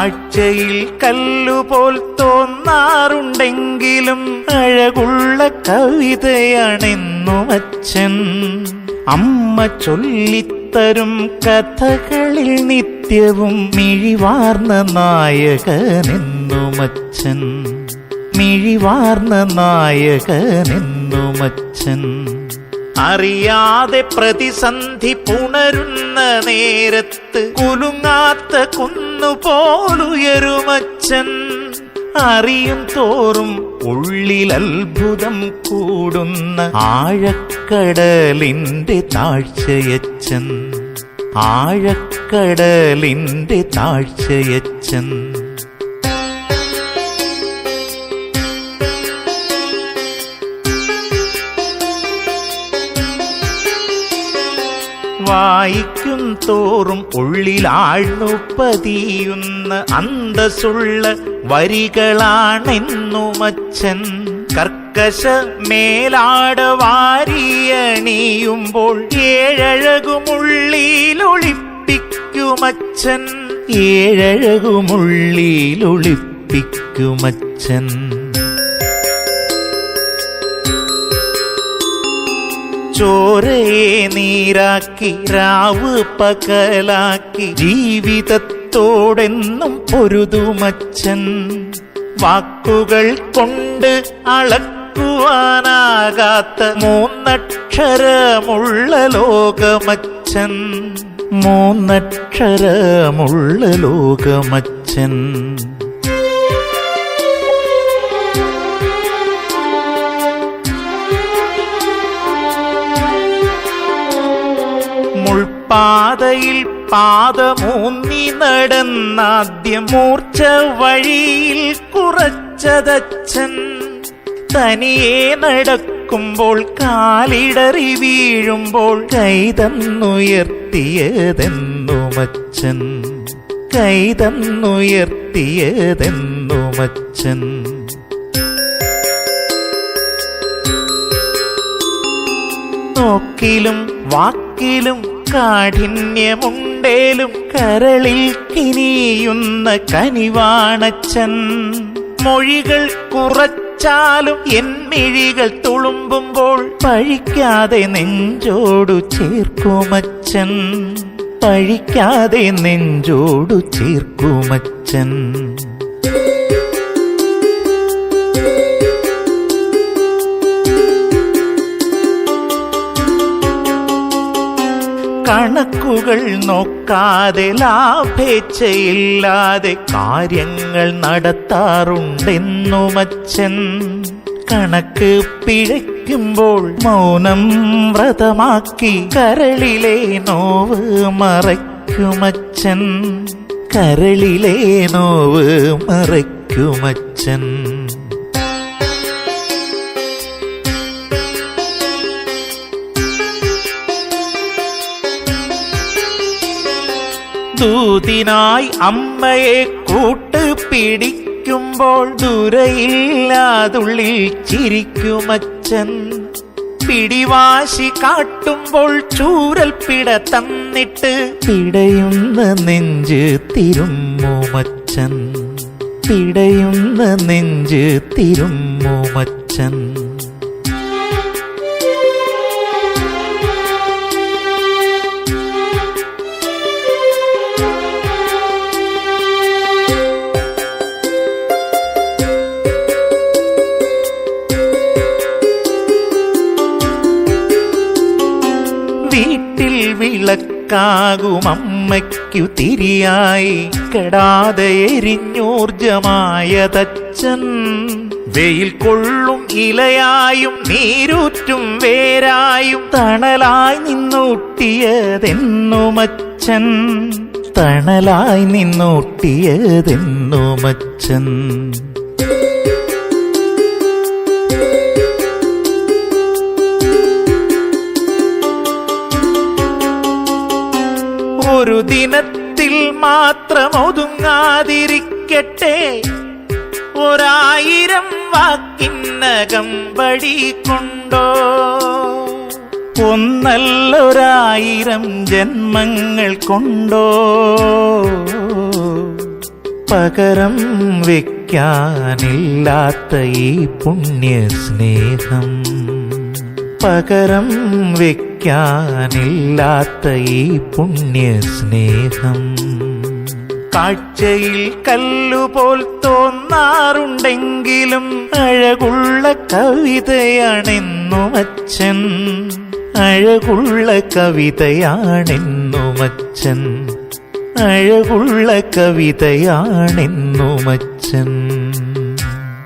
കാഴ്ചയിൽ കല്ലുപോൽ തോന്നാറുണ്ടെങ്കിലും അഴകുള്ള കവിതയാണെന്നും അച്ഛൻ. അമ്മ ചൊല്ലിത്തരും കഥകളിൽ നിത്യവും മിഴിവാർന്ന നായകനെന്നും അച്ഛൻ. മിഴിവാർന്ന നായകനെന്നും അച്ഛൻ. അറിയാതെ പ്രതിസന്ധി പുണരുന്ന നേരത്ത് കുലുങ്ങാത്ത കുന്നുപോലുയരുമച്ഛൻ. അറിയും തോറും ഉള്ളിൽ അത്ഭുതം കൂടുന്ന ആഴക്കടലിന്റെ താഴ്ചയച്ഛൻ. ആഴക്കടലിന്റെ താഴ്ചയച്ഛൻ. വായിക്കും തോറും ഉള്ളിലാഴ്ന്നു പതിയുന്ന അന്തസ്സുള്ള വരികളാണെന്നുമച്ഛൻ. കർക്കശ മേലാട വാരിയണിയുമ്പോൾ ഏഴഴകുമുള്ളിലൊളിപ്പിക്കുമച്ഛൻ. ഏഴഴകുമുള്ളിലൊളിപ്പിക്കുമച്ഛൻ. ചോരയെ നീരാക്കി രാവ് പകലാക്കി ജീവിതത്തോടെന്നും പൊരുതുമച്ഛൻ. വാക്കുകൾ കൊണ്ട് അളക്കുവാനാകാത്ത മൂന്നക്ഷരമുള്ള ലോകമച്ഛൻ. മൂന്നക്ഷരമുള്ള ലോകമച്ഛൻ. പാതയിൽ പാദമൂന്നി നടന്നാദ്യം മൂർച്ച വഴിയിൽ കുറച്ചതച്ഛൻ. തനിയെ നടക്കുമ്പോൾ കാലിടറി വീഴുമ്പോൾ കൈതന്നുയർത്തിയതെന്നുമച്ഛൻ. കൈതന്നുയർത്തിയതെന്നുമച്ഛൻ. നോക്കിലും വാക്കിലും കാഠിന്യമുണ്ടേലും കരളിൽ കിനിയുന്ന കനിവാണച്ഛൻ. മൊഴികൾ കുറച്ചാലും എൻ മിഴികൾ തുളുമ്പുമ്പോൾ പഴിക്കാതെ നെഞ്ചോടു ചേർക്കുമച്ഛൻ. പഴിക്കാതെ നെഞ്ചോടു ചേർക്കുമച്ഛൻ. കണക്കുകൾ നോക്കാതെ ലാഭേച്ഛയില്ലാതെ കാര്യങ്ങൾ നടത്താറുണ്ടെന്നുമച്ഛൻ. കണക്ക് പിഴയ്ക്കുമ്പോൾ മൗനം വ്രതമാക്കി കരളിലെ നോവ് മറയ്ക്കുമച്ഛൻ. കരളിലെ നോവ് മറയ്ക്കുമച്ഛൻ. ദൂതിനായി അമ്മയെ കൂട്ടുപിടിക്കുമ്പോൾ ദൂരയില്ലാതുള്ളിൽ ചിരിക്കുമച്ഛൻ. പിടിവാശി കാട്ടുമ്പോൾ ചൂരൽ പിട തന്നിട്ട് പിടയുന്ന നെഞ്ച് തിരുമ്മുമച്ഛൻ. പിടയുന്ന നെഞ്ച് തിരുമ്മുമച്ഛൻ. വീട്ടിൽ വിളക്കാകും അമ്മയ്ക്കു തിരിയായി കെടാതെ എരിഞ്ഞൂർജമായതച്ഛൻ. വെയിൽ കൊള്ളും ഇലയായും നീരൂറ്റും വേരായും തണലായി നിന്നൂട്ടിയതെന്നുമച്ഛൻ. തണലായി നിന്നൂട്ടിയതെന്നുമച്ഛൻ. ഒരു ദിനത്തിൽ മാത്രം ഒതുങ്ങാതിരിക്കട്ടെ 1000 വാക്കിനകം വടി കൊണ്ടോ. ഒന്നല്ല 1000 ജന്മങ്ങൾ കൊണ്ടോ. പകരം വെക്കാനില്ലാത്ത ഈ പുണ്യസ്നേഹം, പകരം വെക്കാനില്ലാത്ത ഈ പുണ്യസ്നേഹം. കാഴ്ചയിൽ കല്ലുപോൽ തോന്നാറുണ്ടെങ്കിലും അഴകുള്ള കവിതയാണെന്നുമച്ഛൻ, അഴകുള്ള കവിതയാണെന്നുമച്ഛൻ, അഴകുള്ള കവിതയാണെന്നുമച്ഛൻ.